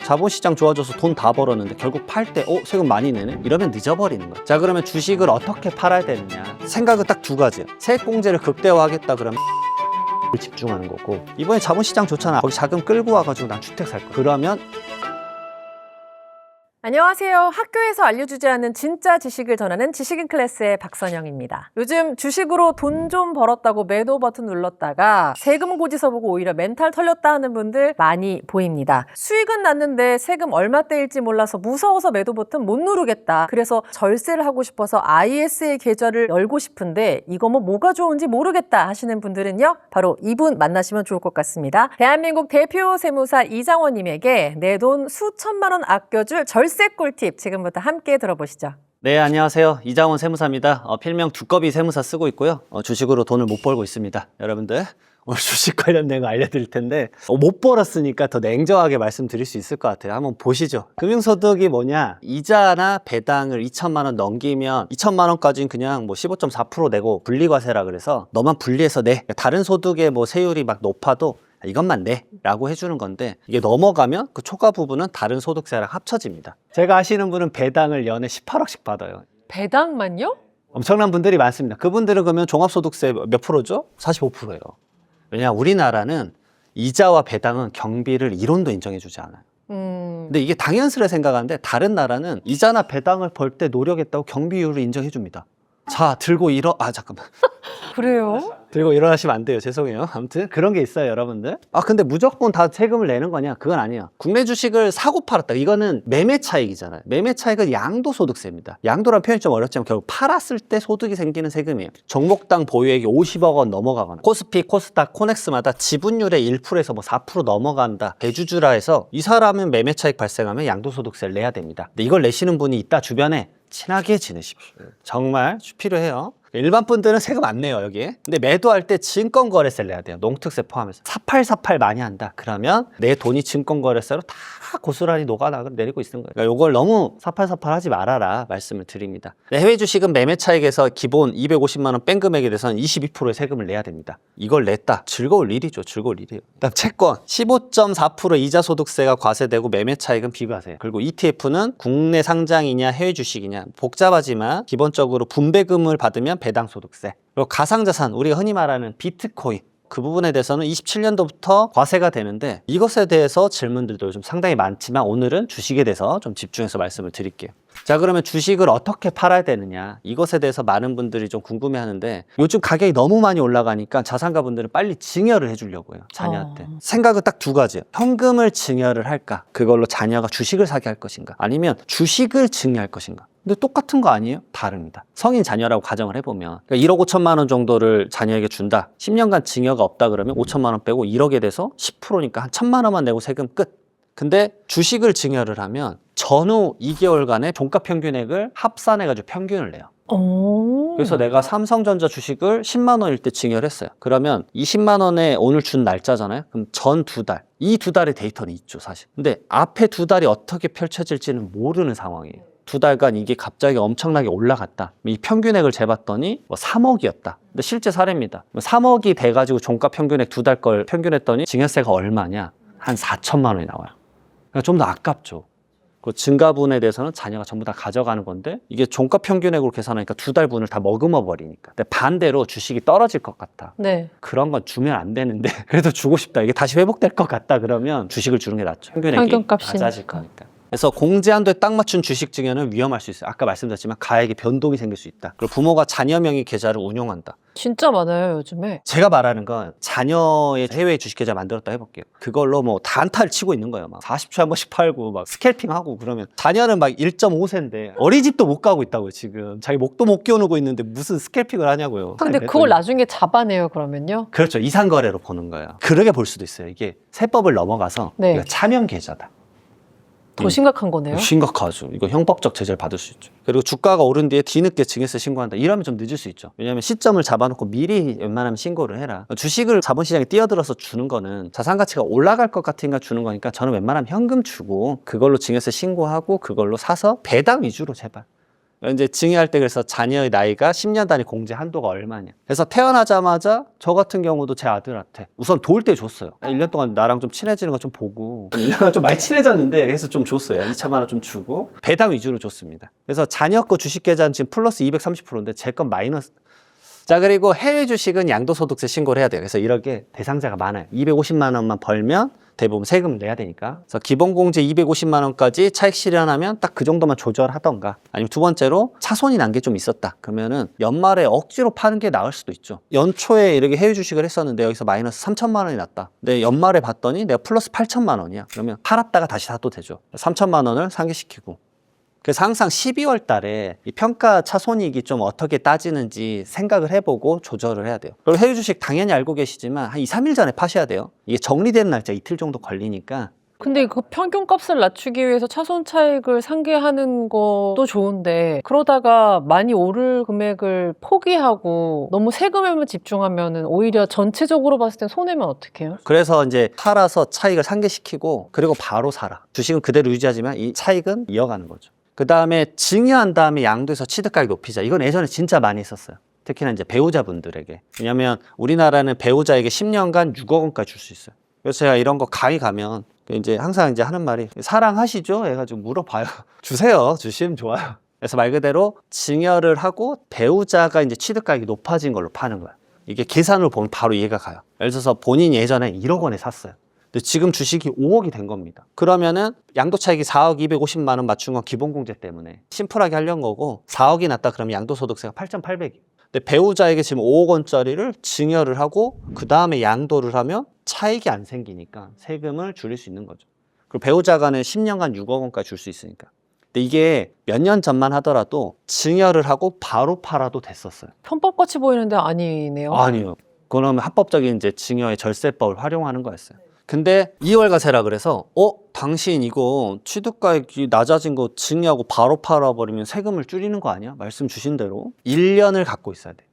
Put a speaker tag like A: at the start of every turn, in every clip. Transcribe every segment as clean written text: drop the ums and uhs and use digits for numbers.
A: 자본시장 좋아져서 돈 다 벌었는데 결국 팔 때 세금 많이 내네? 이러면 늦어버리는 거야. 자, 그러면 주식을 어떻게 팔아야 되느냐? 생각은 딱 두 가지야. 세액공제를 극대화하겠다 그러면 집중하는 거고, 이번에 자본시장 좋잖아. 거기 자금 끌고 와가지고 난 주택 살 거야. 그러면
B: 안녕하세요. 학교에서 알려주지 않은 진짜 지식을 전하는 지식인 클래스의 박선영입니다. 요즘 주식으로 돈 좀 벌었다고 매도 버튼 눌렀다가 세금 고지서 보고 오히려 멘탈 털렸다 하는 분들 많이 보입니다. 수익은 났는데 세금 얼마 떼일지 몰라서 무서워서 매도 버튼 못 누르겠다. 그래서 절세를 하고 싶어서 ISA 계좌를 열고 싶은데 이거 뭐가 좋은지 모르겠다 하시는 분들은요, 바로 이분 만나시면 좋을 것 같습니다. 대한민국 대표 세무사 이장원님에게 내 돈 수천만 원 아껴줄 절세 꿀팁 지금부터 함께 들어보시죠.
A: 네, 안녕하세요. 이장원 세무사입니다. 필명 두꺼비 세무사 쓰고 있고요. 주식으로 돈을 못 벌고 있습니다. 여러분들 오늘 주식 관련된 거 알려드릴 텐데 못 벌었으니까 더 냉정하게 말씀드릴 수 있을 것 같아요. 한번 보시죠. 금융소득이 뭐냐? 이자나 배당을 2천만 원 넘기면 2천만 원까지는 그냥 15.4% 내고 분리과세라 그래서 너만 분리해서 내. 다른 소득의 세율이 막 높아도 이것만 내 라고 해주는 건데, 이게 넘어가면 그 초과 부분은 다른 소득세랑 합쳐집니다. 제가 아시는 분은 배당을 연에 18억씩 받아요.
B: 배당만요?
A: 엄청난 분들이 많습니다. 그분들은 그러면 종합소득세 몇 프로죠? 45%예요. 왜냐, 우리나라는 이자와 배당은 경비를 이론도 인정해주지 않아요. 근데 이게 당연스레 생각하는데, 다른 나라는 이자나 배당을 벌 때 노력했다고 경비율을 인정해줍니다. 자, 들고 잠깐만.
B: 그래요?
A: 들고 일어나시면 안 돼요. 죄송해요. 아무튼 그런 게 있어요, 여러분들. 근데 무조건 다 세금을 내는 거냐? 그건 아니에요. 국내 주식을 사고 팔았다. 이거는 매매 차익이잖아요. 매매 차익은 양도소득세입니다. 양도란 표현이 좀 어렵지만 결국 팔았을 때 소득이 생기는 세금이에요. 종목당 보유액이 50억 원 넘어가거나 코스피, 코스닥, 코넥스마다 지분율의 1%에서 4% 넘어간다. 대주주라 해서 이 사람은 매매 차익 발생하면 양도소득세를 내야 됩니다. 근데 이걸 내시는 분이 있다 주변에 친하게 지내십시오. 정말 필요해요. 일반 분들은 세금 안 내요, 여기에. 근데 매도할 때 증권거래세를 내야 돼요. 농특세 포함해서. 4848 많이 한다. 그러면 내 돈이 증권거래세로 다 고스란히 내리고 있는 거예요. 그러니까 이걸 너무 4848 하지 말아라 말씀을 드립니다. 해외 주식은 매매 차익에서 기본 250만 원 뺀 금액에 대해서는 22%의 세금을 내야 됩니다. 이걸 냈다. 즐거울 일이죠. 즐거울 일이에요. 그다음 채권 15.4% 이자 소득세가 과세되고 매매 차익은 비과세예요. 그리고 ETF는 국내 상장이냐 해외 주식이냐 복잡하지만 기본적으로 분배금을 받으면 배당 소득세. 그리고 가상자산, 우리가 흔히 말하는 비트코인, 그 부분에 대해서는 27년도부터 과세가 되는데, 이것에 대해서 질문들도 좀 상당히 많지만 오늘은 주식에 대해서 좀 집중해서 말씀을 드릴게요. 자, 그러면 주식을 어떻게 팔아야 되느냐, 이것에 대해서 많은 분들이 좀 궁금해하는데, 요즘 가격이 너무 많이 올라가니까 자산가분들은 빨리 증여를 해주려고 해요, 자녀한테. 생각은 딱 두 가지예요. 현금을 증여를 할까, 그걸로 자녀가 주식을 사게 할 것인가, 아니면 주식을 증여할 것인가. 근데 똑같은 거 아니에요? 다릅니다. 성인 자녀라고 가정을 해보면, 그러니까 1억 5천만 원 정도를 자녀에게 준다. 10년간 증여가 없다 그러면 5천만 원 빼고 1억에 대해서 10%니까 한 1천만 원만 내고 세금 끝. 근데 주식을 증여를 하면 전후 2개월간의 종가 평균액을 합산해가지고 평균을 내요. 그래서 내가 삼성전자 주식을 10만 원일 때 증여를 했어요. 그러면 20만 원에 오늘 준 날짜잖아요. 그럼 전 두 달, 이 두 달의 데이터는 있죠, 사실. 근데 앞에 두 달이 어떻게 펼쳐질지는 모르는 상황이에요. 두 달간 이게 갑자기 엄청나게 올라갔다. 이 평균액을 재봤더니 3억이었다. 근데 실제 사례입니다. 3억이 돼가지고 종가 평균액 두 달 걸 평균했더니 증여세가 얼마냐? 한 4천만 원이 나와요. 그러니까 좀 더 아깝죠. 그 증가분에 대해서는 자녀가 전부 다 가져가는 건데, 이게 종가 평균액으로 계산하니까 두 달 분을 다 머금어 버리니까. 근데 반대로 주식이 떨어질 것 같다.
B: 네.
A: 그런 건 주면 안 되는데 그래도 주고 싶다. 이게 다시 회복될 것 같다 그러면 주식을 주는 게 낫죠. 평균액이 낮아질 거니까. 그래서 공제한도에 딱 맞춘 주식 증여는 위험할 수 있어요. 아까 말씀드렸지만 가액에 변동이 생길 수 있다. 그리고 부모가 자녀 명의 계좌를 운용한다.
B: 진짜 많아요, 요즘에.
A: 제가 말하는 건 자녀의 해외 주식 계좌 만들었다 해볼게요. 그걸로 단타를 치고 있는 거예요. 막 40초에 한 번씩 팔고 막 스캘핑하고, 그러면 자녀는 막 1.5세인데 어린이집도 못 가고 있다고요. 지금 자기 목도 못 끼워놓고 있는데 무슨 스캘핑을 하냐고요.
B: 근데 그걸 나중에 잡아내요, 그러면요?
A: 그렇죠. 이상거래로 보는 거예요. 그러게 볼 수도 있어요. 이게 세법을 넘어가서 이거 차명 계좌다.
B: 더 심각한 거네요.
A: 심각하죠. 이거 형법적 제재를 받을 수 있죠. 그리고 주가가 오른 뒤에 뒤늦게 증여세 신고한다. 이러면 좀 늦을 수 있죠. 왜냐하면 시점을 잡아놓고 미리 웬만하면 신고를 해라. 주식을 자본시장에 뛰어들어서 주는 거는 자산가치가 올라갈 것 같으니까 주는 거니까 저는 웬만하면 현금 주고 그걸로 증여세 신고하고 그걸로 사서 배당 위주로 제발. 이제 증여할 때 그래서 자녀의 나이가 10년 단위 공제 한도가 얼마냐. 그래서 태어나자마자 저 같은 경우도 제 아들한테 우선 도울 때 줬어요. 1년 동안 나랑 좀 친해지는 거 좀 보고 1년 좀 많이 친해졌는데 그래서 좀 줬어요. 2천만 원 좀 주고 배당 위주로 줬습니다. 그래서 자녀 거 주식 계좌는 지금 플러스 230%인데 제 건 마이너스. 자, 그리고 해외 주식은 양도소득세 신고를 해야 돼요. 그래서 이렇게 대상자가 많아요. 250만 원만 벌면 대부분 세금을 내야 되니까. 그래서 기본공제 250만 원까지 차익 실현하면 딱 그 정도만 조절하던가. 아니면 두 번째로 차손이 난 게 좀 있었다. 그러면은 연말에 억지로 파는 게 나을 수도 있죠. 연초에 이렇게 해외 주식을 했었는데 여기서 마이너스 3천만 원이 났다. 근데 연말에 봤더니 내가 플러스 8천만 원이야. 그러면 팔았다가 다시 사도 되죠. 3천만 원을 상기시키고. 그래서 항상 12월 달에 이 평가 차손이익이 좀 어떻게 따지는지 생각을 해보고 조절을 해야 돼요. 그리고 해외 주식 당연히 알고 계시지만 한 2, 3일 전에 파셔야 돼요. 이게 정리되는 날짜 이틀 정도 걸리니까.
B: 근데 그 평균값을 낮추기 위해서 차손 차익을 상계하는 것도 좋은데 그러다가 많이 오를 금액을 포기하고 너무 세금에만 집중하면은 오히려 전체적으로 봤을 땐 손해면 어떡해요?
A: 그래서 이제 팔아서 차익을 상계시키고 그리고 바로 사라. 주식은 그대로 유지하지만 이 차익은 이어가는 거죠. 그 다음에 증여한 다음에 양도해서 취득가액 높이자. 이건 예전에 진짜 많이 했었어요. 특히나 이제 배우자분들에게. 왜냐하면 우리나라는 배우자에게 10년간 6억 원까지 줄 수 있어요. 그래서 제가 이런 거 강의 가면 이제 항상 이제 하는 말이 사랑하시죠? 해가지고 물어봐요. 주세요. 주시면 좋아요. 그래서 말 그대로 증여를 하고 배우자가 이제 취득가액이 높아진 걸로 파는 거야. 이게 계산으로 보면 바로 이해가 가요. 예를 들어서 본인이 예전에 1억 원에 샀어요. 근데 지금 주식이 5억이 된 겁니다. 그러면은 양도차익이 4억 250만 원 맞춘 건 기본공제 때문에 심플하게 하려는 거고 4억이 났다 그러면 양도소득세가 8,800이에요. 근데 배우자에게 지금 5억 원짜리를 증여를 하고 그 다음에 양도를 하면 차익이 안 생기니까 세금을 줄일 수 있는 거죠. 그리고 배우자가는 10년간 6억 원까지 줄 수 있으니까. 근데 이게 몇 년 전만 하더라도 증여를 하고 바로 팔아도 됐었어요.
B: 편법같이 보이는데 아니네요.
A: 아니요. 그러면 합법적인 이제 증여의 절세법을 활용하는 거였어요. 근데 2월 가세라 그래서 당신 이거 취득가액이 낮아진 거 증여하고 바로 팔아버리면 세금을 줄이는 거 아니야? 말씀 주신 대로 1년을 갖고 있어야 돼.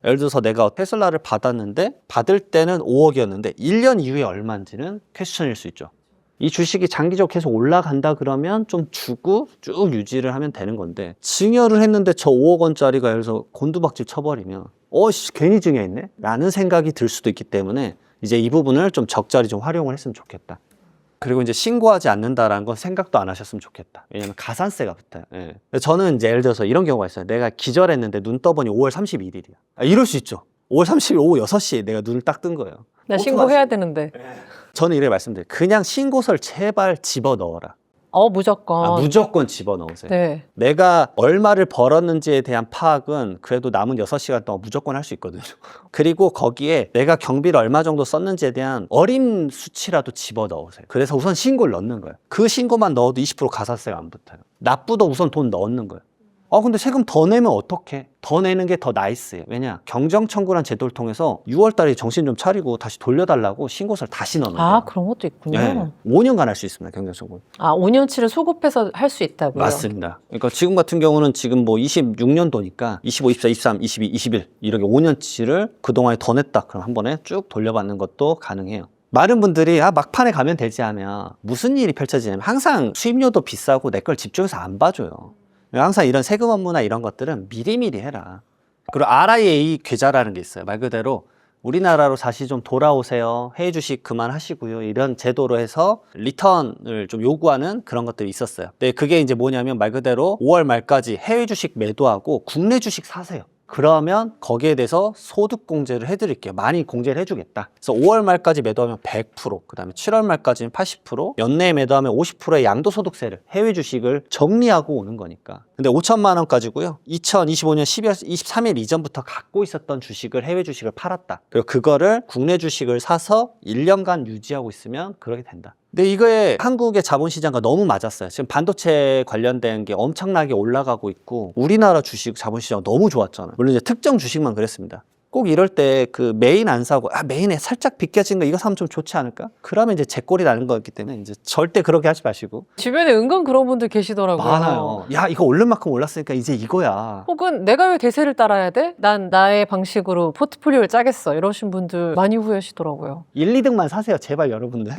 A: 예를 들어서 내가 테슬라를 받았는데 받을 때는 5억이었는데 1년 이후에 얼마인지는 퀘스천일 수 있죠. 이 주식이 장기적으로 계속 올라간다 그러면 좀 주고 쭉 유지를 하면 되는 건데 증여를 했는데 저 5억 원짜리가 예를 들어서 곤두박질 쳐버리면 괜히 증여했네? 라는 생각이 들 수도 있기 때문에 이제 이 부분을 좀 적절히 좀 활용을 했으면 좋겠다. 그리고 이제 신고하지 않는다라는 건 생각도 안 하셨으면 좋겠다. 왜냐면 가산세가 붙어요. 예. 저는 이제 예를 들어서 이런 경우가 있어요. 내가 기절했는데 눈 떠보니 5월 31일이야. 이럴 수 있죠. 5월 30일 오후 6시에 내가 눈을 딱 뜬 거예요.
B: 나 신고해야 되는데.
A: 저는 이렇게 말씀드려요. 그냥 신고서를 제발 집어넣어라.
B: 무조건.
A: 무조건 집어넣으세요.
B: 네.
A: 내가 얼마를 벌었는지에 대한 파악은 그래도 남은 6시간 동안 무조건 할 수 있거든요. 그리고 거기에 내가 경비를 얼마 정도 썼는지에 대한 어린 수치라도 집어넣으세요. 그래서 우선 신고를 넣는 거예요. 그 신고만 넣어도 20% 가산세가 안 붙어요. 납부도 우선 돈 넣는 거예요. 근데 세금 더 내면 어떡해? 더 내는 게 더 나이스예요. 왜냐? 경정청구란 제도를 통해서 6월 달에 정신 좀 차리고 다시 돌려달라고 신고서를 다시 넣는 거예요.
B: 그런 것도 있군요.
A: 네. 5년간 할 수 있습니다. 경정청구.
B: 5년치를 소급해서 할 수 있다고요?
A: 맞습니다. 그러니까 지금 같은 경우는 지금 뭐 26년도니까 25, 24, 23, 22, 21 이렇게 5년치를 그동안에 더 냈다. 그럼 한 번에 쭉 돌려받는 것도 가능해요. 많은 분들이 막판에 가면 되지 하면 무슨 일이 펼쳐지냐면 항상 수입료도 비싸고 내 걸 집중해서 안 봐줘요. 항상 이런 세금 업무나 이런 것들은 미리미리 해라. 그리고 RIA 계좌라는 게 있어요. 말 그대로 우리나라로 다시 좀 돌아오세요. 해외 주식 그만하시고요. 이런 제도로 해서 리턴을 좀 요구하는 그런 것들이 있었어요. 근데 그게 이제 뭐냐면 말 그대로 5월 말까지 해외 주식 매도하고 국내 주식 사세요. 그러면 거기에 대해서 소득 공제를 해드릴게요. 많이 공제를 해주겠다. 그래서 5월 말까지 매도하면 100%, 그 다음에 7월 말까지는 80%, 연내에 매도하면 50%의 양도소득세를 해외 주식을 정리하고 오는 거니까. 근데 5천만 원까지고요. 2025년 12월 23일 이전부터 갖고 있었던 주식을 해외 주식을 팔았다. 그리고 그거를 국내 주식을 사서 1년간 유지하고 있으면 그렇게 된다. 근데 이거에 한국의 자본시장과 너무 맞았어요. 지금 반도체 관련된 게 엄청나게 올라가고 있고 우리나라 주식 자본시장 너무 좋았잖아요. 물론 이제 특정 주식만 그랬습니다. 꼭 이럴 때 그 메인 안 사고 메인에 살짝 비껴진 거 이거 사면 좀 좋지 않을까? 그러면 이제 제 꼴이 나는 거기 때문에 이제 절대 그렇게 하지 마시고.
B: 주변에 은근 그런 분들 계시더라고요.
A: 많아요. 야 이거 오른 만큼 올랐으니까 이제 이거야.
B: 혹은 내가 왜 대세를 따라야 돼? 난 나의 방식으로 포트폴리오를 짜겠어. 이러신 분들 많이 후회하시더라고요.
A: 1, 2등만 사세요. 제발 여러분들.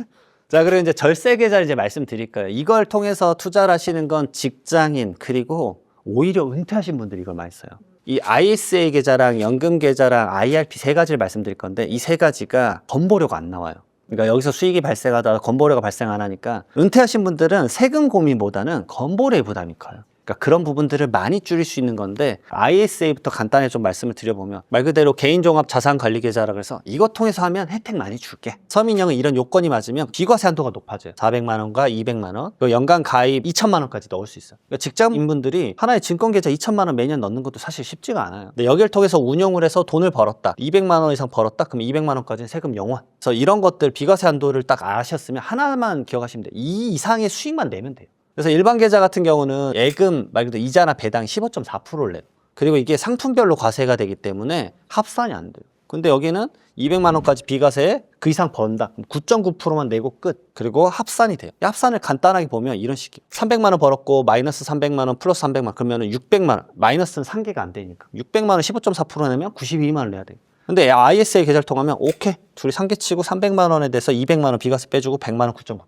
A: 자, 그리고 이제 절세 계좌를 이제 말씀드릴 거예요. 이걸 통해서 투자를 하시는 건 직장인 그리고 오히려 은퇴하신 분들이 이걸 많이 써요. 이 ISA 계좌랑 연금 계좌랑 IRP 세 가지를 말씀드릴 건데 이 세 가지가 건보료가 안 나와요. 그러니까 여기서 수익이 발생하다가 건보료가 발생 안 하니까 은퇴하신 분들은 세금 고민보다는 건보료의 부담이 커요. 그러니까 그런 부분들을 많이 줄일 수 있는 건데 ISA부터 간단히 좀 말씀을 드려보면 말 그대로 개인종합자산관리계좌라 그래서 이것 통해서 하면 혜택 많이 줄게. 서민형은 이런 요건이 맞으면 비과세 한도가 높아져요. 400만 원과 200만 원, 그리고 연간 가입 2천만 원까지 넣을 수 있어요. 그러니까 직장인분들이 하나의 증권계좌 2천만 원 매년 넣는 것도 사실 쉽지가 않아요. 근데 여기를 통해서 운용을 해서 돈을 벌었다. 200만 원 이상 벌었다. 그럼 200만 원까지는 세금 0원. 그래서 이런 것들 비과세 한도를 딱 아셨으면 하나만 기억하시면 돼요. 이 이상의 수익만 내면 돼요. 그래서 일반 계좌 같은 경우는 예금 말 그대로 이자나 배당 15.4%를 내요. 그리고 이게 상품별로 과세가 되기 때문에 합산이 안 돼요. 근데 여기는 200만 원까지 비과세 그 이상 번다. 9.9%만 내고 끝. 그리고 합산이 돼요. 이 합산을 간단하게 보면 이런 식이에요. 300만 원 벌었고 마이너스 300만 원 플러스 300만 원 그러면 600만 원. 마이너스는 상계가 안 되니까. 600만 원 15.4% 내면 92만 원 내야 돼요. 근데 ISA 계좌를 통하면 오케이. 둘이 상계치고 300만 원에 대해서 200만 원 비과세 빼주고 100만 원 9.9%.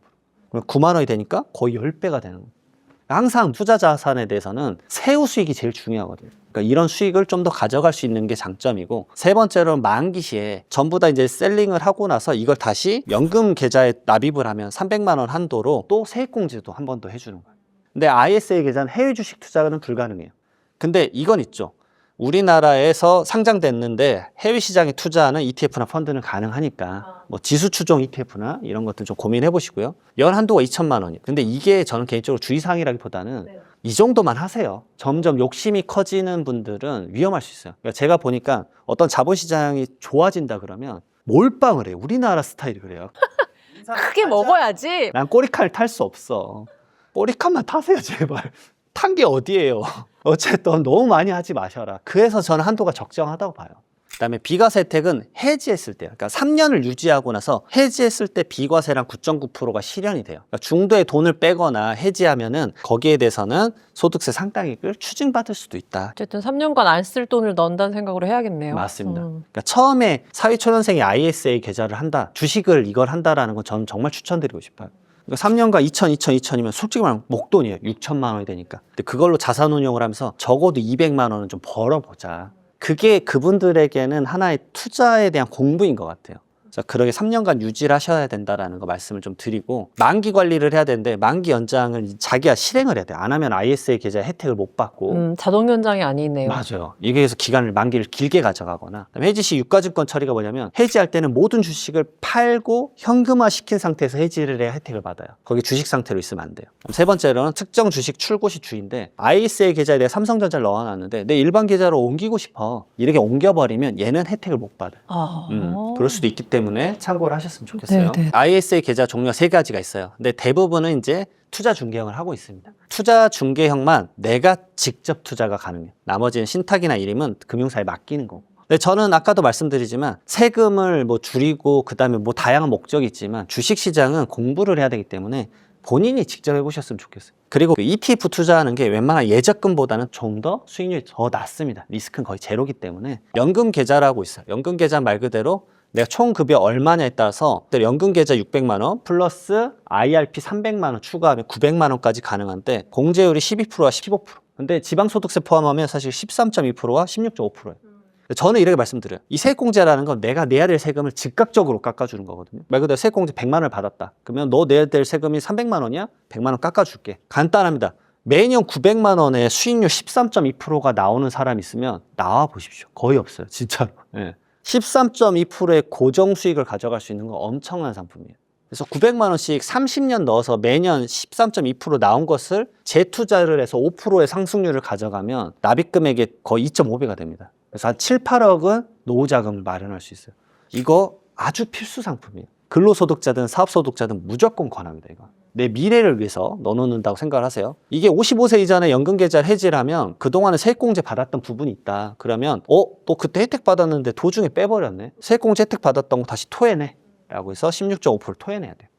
A: 그럼 9만 원이 되니까 거의 10배가 되는 거예요. 항상 투자 자산에 대해서는 세후 수익이 제일 중요하거든요. 그러니까 이런 수익을 좀 더 가져갈 수 있는 게 장점이고 세 번째로는 만기 시에 전부 다 이제 셀링을 하고 나서 이걸 다시 연금 계좌에 납입을 하면 300만 원 한도로 또 세액공제도 한 번 더 해주는 거예요. 근데 ISA 계좌는 해외 주식 투자는 불가능해요. 근데 이건 있죠. 우리나라에서 상장됐는데 해외 시장에 투자하는 ETF나 펀드는 가능하니까 뭐 지수 추종 ETF나 이런 것들 좀 고민해 보시고요. 연 한도가 2천만 원이에요. 근데 이게 저는 개인적으로 주의사항이라기보다는 이 정도만 하세요. 점점 욕심이 커지는 분들은 위험할 수 있어요. 그러니까 제가 보니까 어떤 자본시장이 좋아진다 그러면 몰빵을 해요. 우리나라 스타일이 그래요.
B: 크게 먹어야지.
A: 난 꼬리칼 탈 수 없어. 꼬리칼만 타세요 제발. 탄 게 어디예요. 어쨌든 너무 많이 하지 마셔라. 그래서 저는 한도가 적정하다고 봐요. 그다음에 비과세 혜택은 해지했을 때, 그러니까 3년을 유지하고 나서 해지했을 때 비과세랑 9.9%가 실현이 돼요. 그러니까 중도에 돈을 빼거나 해지하면은 거기에 대해서는 소득세 상당액을 추징받을 수도 있다.
B: 어쨌든 3년간 안 쓸 돈을 넣는다는 생각으로 해야겠네요.
A: 맞습니다. 그러니까 처음에 사회초년생이 ISA 계좌를 한다, 주식을 이걸 한다라는 건 저는 정말 추천드리고 싶어요. 그러니까 3년간 2,000이면 솔직히 말하면 목돈이에요. 6천만 원이 되니까. 근데 그걸로 자산 운용을 하면서 적어도 200만 원은 좀 벌어보자. 그게 그분들에게는 하나의 투자에 대한 공부인 것 같아요. 그러게 3년간 유지를 하셔야 된다라는 거 말씀을 좀 드리고 만기 관리를 해야 되는데 만기 연장을 자기가 실행을 해야 돼요. 안 하면 ISA 계좌 혜택을 못 받고.
B: 자동 연장이 아니네요.
A: 맞아요. 이게 그래서 기간을 만기를 길게 가져가거나 해지 시 유가증권 처리가 뭐냐면 해지할 때는 모든 주식을 팔고 현금화 시킨 상태에서 해지를 해야 혜택을 받아요. 거기 주식 상태로 있으면 안 돼요. 세 번째로는 특정 주식 출고 시 주인데 ISA 계좌에 내가 삼성전자를 넣어놨는데 내 일반 계좌로 옮기고 싶어. 이렇게 옮겨버리면 얘는 혜택을 못 받아요. 그럴 수도 있기 때문에 참고를 하셨으면 좋겠어요.
B: 네네.
A: ISA 계좌 종류가 3가지가 있어요. 근데 대부분은 이제 투자 중개형을 하고 있습니다. 투자 중개형만 내가 직접 투자가 가능해요. 나머지는 신탁이나 이름은 금융사에 맡기는 거고. 근데 저는 아까도 말씀드리지만 세금을 뭐 줄이고 그다음에 뭐 다양한 목적이 있지만 주식시장은 공부를 해야 되기 때문에 본인이 직접 해보셨으면 좋겠어요. 그리고 ETF 투자하는 게 웬만한 예적금보다는 좀 더 수익률이 더 낮습니다. 리스크는 거의 제로기 때문에 연금 계좌라고 있어요. 연금 계좌 말 그대로 내가 총 급여 얼마냐에 따라서 연금 계좌 600만 원 플러스 IRP 300만 원 추가하면 900만 원까지 가능한데 공제율이 12%와 15%. 근데 지방소득세 포함하면 사실 13.2%와 16.5%예요. 저는 이렇게 말씀드려요. 이 세액공제라는 건 내가 내야 될 세금을 즉각적으로 깎아주는 거거든요. 말 그대로 세액공제 100만 원을 받았다. 그러면 너 내야 될 세금이 300만 원이야? 100만 원 깎아줄게. 간단합니다. 매년 900만 원에 수익률 13.2%가 나오는 사람이 있으면 나와 보십시오. 거의 없어요. 진짜로. 네. 13.2%의 고정 수익을 가져갈 수 있는 건 엄청난 상품이에요. 그래서 900만 원씩 30년 넣어서 매년 13.2% 나온 것을 재투자를 해서 5%의 상승률을 가져가면 납입 금액의 거의 2.5배가 됩니다. 그래서 한 7, 8억은 노후자금을 마련할 수 있어요. 이거 아주 필수 상품이에요. 근로소득자든 사업소득자든 무조건 권합니다. 이거. 내 미래를 위해서 넣어놓는다고 생각을 하세요. 이게 55세 이전에 연금계좌를 해지를 하면 그동안에 세액공제 받았던 부분이 있다. 그러면 또 그때 혜택 받았는데 도중에 빼버렸네. 세액공제 혜택 받았던 거 다시 토해내. 라고 해서 16.5% 토해내야 돼요.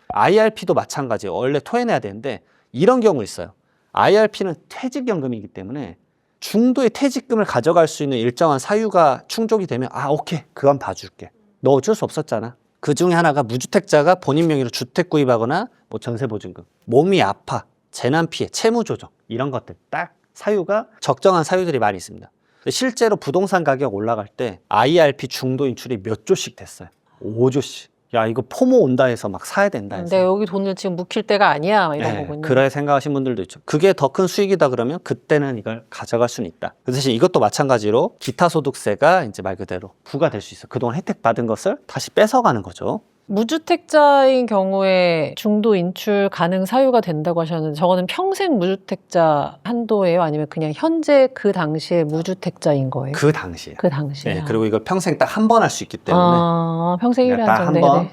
A: IRP도 마찬가지예요. 원래 토해내야 되는데 이런 경우 있어요. IRP는 퇴직연금이기 때문에 중도의 퇴직금을 가져갈 수 있는 일정한 사유가 충족이 되면 오케이 그건 봐줄게. 너 어쩔 수 없었잖아. 그 중에 하나가 무주택자가 본인 명의로 주택 구입하거나 뭐 전세보증금, 몸이 아파, 재난피해, 채무조정 이런 것들 딱 사유가 적정한 사유들이 많이 있습니다. 실제로 부동산 가격 올라갈 때 IRP 중도 인출이 몇 조씩 됐어요. 5조씩. 야, 이거 포모 온다 해서 막 사야 된다 해서.
B: 내가 여기 돈을 지금 묵힐 때가 아니야. 이런
A: 네,
B: 거군요.
A: 그래 생각하신 분들도 있죠. 그게 더 큰 수익이다 그러면 그때는 이걸 가져갈 수는 있다. 그 대신 이것도 마찬가지로 기타 소득세가 이제 말 그대로 부과될 수 있어. 그동안 혜택 받은 것을 다시 뺏어가는 거죠.
B: 무주택자인 경우에 중도 인출 가능 사유가 된다고 하셨는데 저거는 평생 무주택자 한도예요? 아니면 그냥 현재 그 당시에 무주택자인 거예요?
A: 그 당시에.
B: 그 당시에.
A: 네, 그리고 이걸 평생 딱 한 번 할 수 있기 때문에
B: 평생 1회
A: 딱
B: 한정돼.
A: 한 번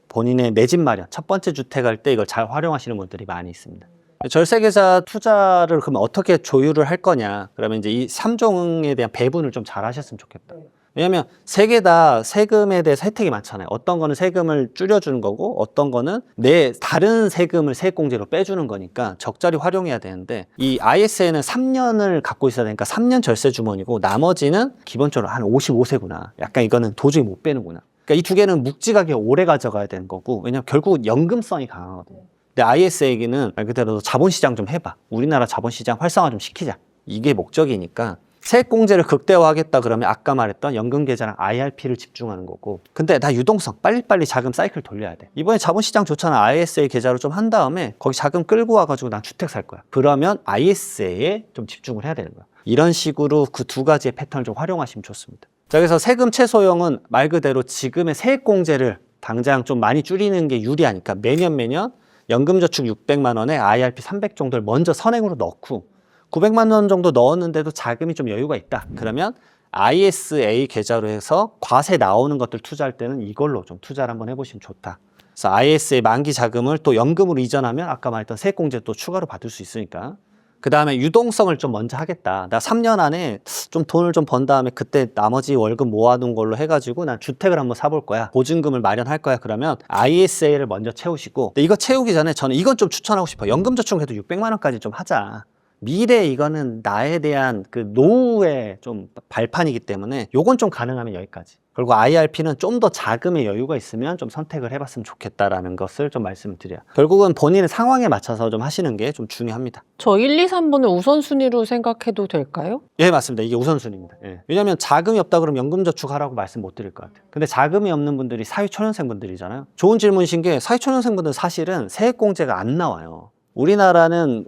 A: 본인의 내 집 마련, 첫 번째 주택 할 때 이걸 잘 활용하시는 분들이 많이 있습니다. 절세계좌 투자를 그러면 어떻게 조율을 할 거냐? 그러면 이제 이 3종에 대한 배분을 좀 잘 하셨으면 좋겠다. 왜냐하면 세 개 다 세금에 대해서 혜택이 많잖아요. 어떤 거는 세금을 줄여주는 거고 어떤 거는 내 다른 세금을 세액공제로 빼주는 거니까 적절히 활용해야 되는데 이 ISA는 3년을 갖고 있어야 되니까 3년 절세 주머니고 나머지는 기본적으로 한 55세구나. 약간 이거는 도저히 못 빼는구나. 그러니까 이 두 개는 묵직하게 오래 가져가야 되는 거고 왜냐면 결국은 연금성이 강하거든요. 근데 ISA기는 말 그대로 자본시장 좀 해봐. 우리나라 자본시장 활성화 좀 시키자. 이게 목적이니까 세액공제를 극대화하겠다 그러면 아까 말했던 연금계좌랑 IRP를 집중하는 거고 근데 나 유동성 빨리빨리 자금 사이클 돌려야 돼. 이번에 자본시장 좋잖아. ISA 계좌로 좀 한 다음에 거기 자금 끌고 와가지고 난 주택 살 거야. 그러면 ISA에 좀 집중을 해야 되는 거야. 이런 식으로 그 두 가지의 패턴을 좀 활용하시면 좋습니다. 자, 그래서 세금 최소형은 말 그대로 지금의 세액공제를 당장 좀 많이 줄이는 게 유리하니까 매년 연금저축 600만 원에 IRP 300 정도를 먼저 선행으로 넣고 900만 원 정도 넣었는데도 자금이 좀 여유가 있다. 그러면 ISA 계좌로 해서 과세 나오는 것들 투자할 때는 이걸로 좀 투자를 한번 해보시면 좋다. 그래서 ISA 만기 자금을 또 연금으로 이전하면 아까 말했던 세액공제 또 추가로 받을 수 있으니까 그 다음에 유동성을 좀 먼저 하겠다. 나 3년 안에 좀 돈을 좀 번 다음에 그때 나머지 월급 모아둔 걸로 해가지고 난 주택을 한번 사볼 거야. 보증금을 마련할 거야. 그러면 ISA를 먼저 채우시고 근데 이거 채우기 전에 저는 이건 좀 추천하고 싶어요. 연금저축해도 600만 원까지 좀 하자. 미래 이거는 나에 대한 그 노후의 좀 발판이기 때문에 요건 좀 가능하면 여기까지. 그리고 IRP는 좀 더 자금의 여유가 있으면 좀 선택을 해봤으면 좋겠다라는 것을 좀 말씀을 드려요. 결국은 본인의 상황에 맞춰서 좀 하시는 게 좀 중요합니다.
B: 저 1, 2, 3번을 우선순위로 생각해도 될까요?
A: 예, 맞습니다. 이게 우선순위입니다. 예. 왜냐하면 자금이 없다 그러면 연금저축하라고 말씀 못 드릴 것 같아요. 근데 자금이 없는 분들이 사회초년생 분들이잖아요. 좋은 질문이신 게 사회초년생 분들은 사실은 세액공제가 안 나와요. 우리나라는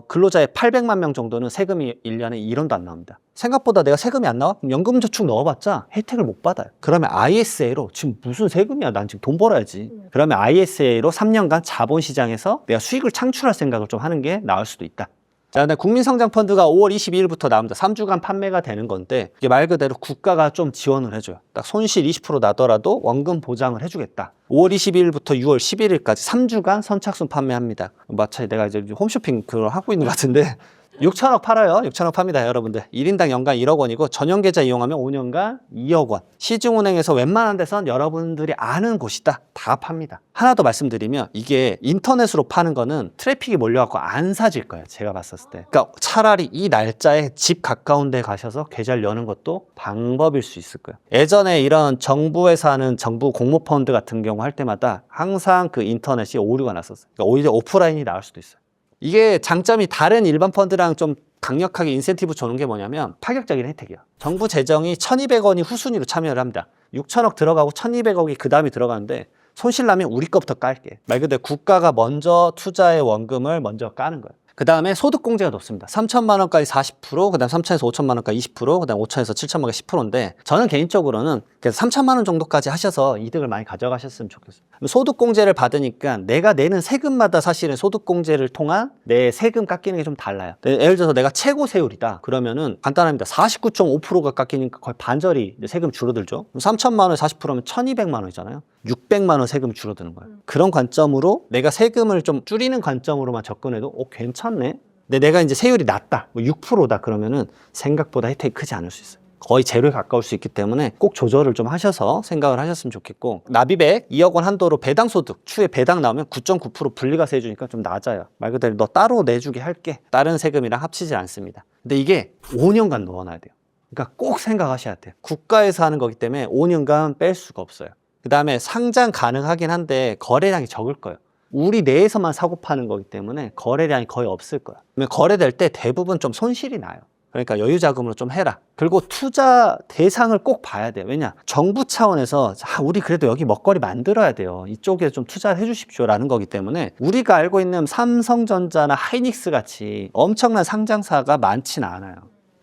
A: 근로자의 800만 명 정도는 세금이 1년에 1원도 안 나옵니다. 생각보다 내가 세금이 안 나와? 그럼 연금저축 넣어봤자 혜택을 못 받아요. 그러면 ISA로 지금 무슨 세금이야? 난 지금 돈 벌어야지. 그러면 ISA로 3년간 자본시장에서 내가 수익을 창출할 생각을 좀 하는 게 나을 수도 있다. 자, 근데 국민성장펀드가 5월 22일부터 나옵니다. 3주간 판매가 되는 건데 이게 말 그대로 국가가 좀 지원을 해줘요. 딱 손실 20% 나더라도 원금 보장을 해주겠다. 5월 22일부터 6월 11일까지 3주간 선착순 판매합니다. 마치 내가 이제 홈쇼핑 그걸 하고 있는 것 같은데 6천억 팔아요. 6천억 팝니다, 여러분들. 1인당 연간 1억 원이고 전용 계좌 이용하면 5년간 2억 원. 시중은행에서 웬만한 데선 여러분들이 아는 곳이다. 다 팝니다. 하나 더 말씀드리면 이게 인터넷으로 파는 거는 트래픽이 몰려갖고 안 사질 거예요. 제가 봤었을 때. 그러니까 차라리 이 날짜에 집 가까운 데 가셔서 계좌를 여는 것도 방법일 수 있을 거예요. 예전에 이런 정부에서 하는 정부 공모펀드 같은 경우 할 때마다 항상 그 인터넷이 오류가 났었어요. 그러니까 오히려 오프라인이 나을 수도 있어요. 이게 장점이 다른 일반 펀드랑 좀 강력하게 인센티브 주는 게 뭐냐면 파격적인 혜택이야. 정부 재정이 1,200원이 후순위로 참여를 합니다. 6천억 들어가고 1,200억이 그 다음에 들어가는데 손실 나면 우리 거부터 깔게. 말 그대로 국가가 먼저 투자의 원금을 먼저 까는 거예요. 그 다음에 소득공제가 높습니다. 3천만 원까지 40%, 그 다음 3천에서 5천만 원까지 20%, 그 다음 5천에서 7천만 원까지 10%인데 저는 개인적으로는 그래서 3천만 원 정도까지 하셔서 이득을 많이 가져가셨으면 좋겠어요. 소득공제를 받으니까 내가 내는 세금마다 사실은 소득공제를 통한 내 세금 깎이는 게 좀 달라요. 예를 들어서 내가 최고 세율이다. 그러면은 간단합니다. 49.5%가 깎이니까 거의 반절이 세금 줄어들죠. 3천만 원에 40%면 1,200만 원이잖아요. 600만 원 세금 줄어드는 거예요. 그런 관점으로 내가 세금을 좀 줄이는 관점으로만 접근해도 괜찮네. 근데 내가 이제 세율이 낮다. 6%다. 그러면은 생각보다 혜택이 크지 않을 수 있어요. 거의 제로에 가까울 수 있기 때문에 꼭 조절을 좀 하셔서 생각을 하셨으면 좋겠고 납입액 2억 원 한도로 배당소득 추후에 배당 나오면 9.9% 분리과세 해주니까 좀 낮아요. 말 그대로 너 따로 내주게 할게. 다른 세금이랑 합치지 않습니다. 근데 이게 5년간 넣어놔야 돼요. 그러니까 꼭 생각하셔야 돼요. 국가에서 하는 거기 때문에 5년간 뺄 수가 없어요. 그 다음에 상장 가능하긴 한데 거래량이 적을 거예요. 우리 내에서만 사고 파는 거기 때문에 거래량이 거의 없을 거야. 거래될 때 대부분 좀 손실이 나요. 그러니까 여유 자금으로 좀 해라. 그리고 투자 대상을 꼭 봐야 돼요. 왜냐? 정부 차원에서 우리 그래도 여기 먹거리 만들어야 돼요. 이쪽에 좀 투자를 해주십시오라는 거기 때문에 우리가 알고 있는 삼성전자나 하이닉스 같이 엄청난 상장사가 많지는 않아요.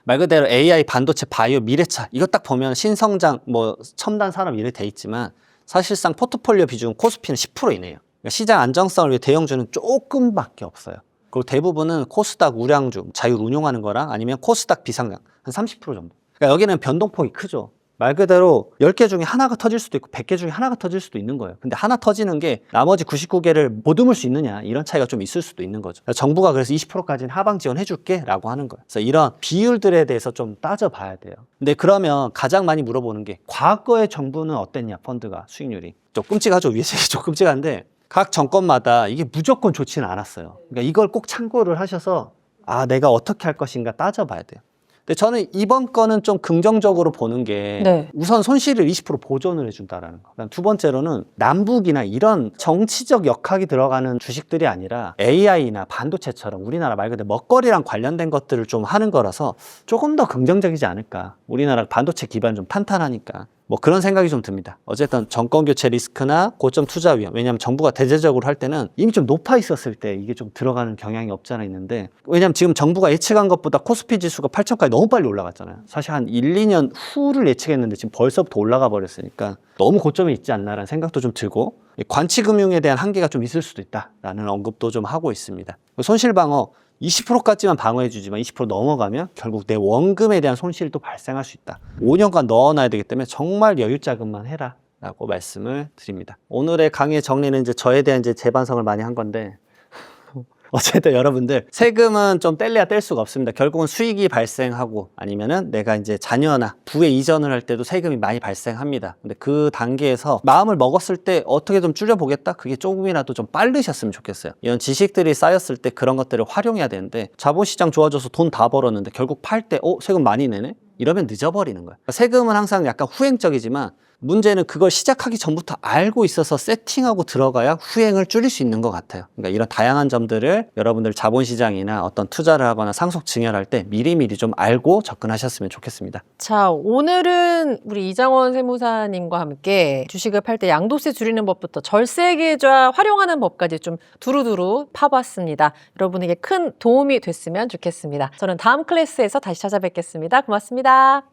A: 말 그대로 AI, 반도체, 바이오, 미래차 이거 딱 보면 신성장, 뭐 첨단 산업 이렇게 돼 있지만 사실상 포트폴리오 비중 코스피는 10% 이내요. 그러니까 시장 안정성을 위해 대형주는 조금밖에 없어요. 그리고 대부분은 코스닥 우량주, 자율 운용하는 거랑 아니면 코스닥 비상장 한 30% 정도. 그러니까 여기는 변동폭이 크죠. 말 그대로 10개 중에 하나가 터질 수도 있고 100개 중에 하나가 터질 수도 있는 거예요. 근데 하나 터지는 게 나머지 99개를 못 음을 수 있느냐 이런 차이가 좀 있을 수도 있는 거죠. 정부가 그래서 20%까지는 하방 지원해 줄게 라고 하는 거예요. 그래서 이런 비율들에 대해서 좀 따져봐야 돼요. 근데 그러면 가장 많이 물어보는 게 과거의 정부는 어땠냐 펀드가 수익률이. 좀 끔찍하죠. 위에 책이 좀 끔찍한데 각 정권마다 이게 무조건 좋지는 않았어요. 그러니까 이걸 꼭 참고를 하셔서 내가 어떻게 할 것인가 따져봐야 돼요. 근데 저는 이번 건은 좀 긍정적으로 보는 게
B: 네.
A: 우선 손실을 20% 보존을 해준다라는 거. 그다음 두 번째로는 남북이나 이런 정치적 역학이 들어가는 주식들이 아니라 AI나 반도체처럼 우리나라 말 그대로 먹거리랑 관련된 것들을 좀 하는 거라서 조금 더 긍정적이지 않을까. 우리나라 반도체 기반 좀 탄탄하니까. 뭐 그런 생각이 좀 듭니다. 어쨌든 정권 교체 리스크나 고점 투자 위험. 왜냐하면 정부가 대대적으로 할 때는 이미 좀 높아 있었을 때 이게 좀 들어가는 경향이 없지 않아 있는데 왜냐하면 지금 정부가 예측한 것보다 코스피 지수가 8천까지 너무 빨리 올라갔잖아요. 사실 한 1, 2년 후를 예측했는데 지금 벌써부터 올라가 버렸으니까 너무 고점에 있지 않나라는 생각도 좀 들고 관치금융에 대한 한계가 좀 있을 수도 있다라는 언급도 좀 하고 있습니다. 손실 방어 20%까지만 방어해주지만 20% 넘어가면 결국 내 원금에 대한 손실이 또 발생할 수 있다. 5년간 넣어놔야 되기 때문에 정말 여유 자금만 해라 라고 말씀을 드립니다. 오늘의 강의 정리는 이제 저에 대한 이제 재반성을 많이 한 건데 어쨌든 여러분들 세금은 좀 뗄래야 뗄 수가 없습니다. 결국은 수익이 발생하고 아니면은 내가 이제 자녀나 부에 이전을 할 때도 세금이 많이 발생합니다. 근데 그 단계에서 마음을 먹었을 때 어떻게 좀 줄여보겠다? 그게 조금이라도 좀 빠르셨으면 좋겠어요. 이런 지식들이 쌓였을 때 그런 것들을 활용해야 되는데 자본시장 좋아져서 돈 다 벌었는데 결국 팔 때 세금 많이 내네? 이러면 늦어버리는 거예요. 세금은 항상 약간 후행적이지만 문제는 그걸 시작하기 전부터 알고 있어서 세팅하고 들어가야 후행을 줄일 수 있는 것 같아요. 그러니까 이런 다양한 점들을 여러분들 자본시장이나 어떤 투자를 하거나 상속 증여할 때 미리미리 좀 알고 접근하셨으면 좋겠습니다.
B: 자, 오늘은 우리 이장원 세무사님과 함께 주식을 팔 때 양도세 줄이는 법부터 절세 계좌 활용하는 법까지 좀 두루두루 파봤습니다. 여러분에게 큰 도움이 됐으면 좋겠습니다. 저는 다음 클래스에서 다시 찾아뵙겠습니다. 고맙습니다.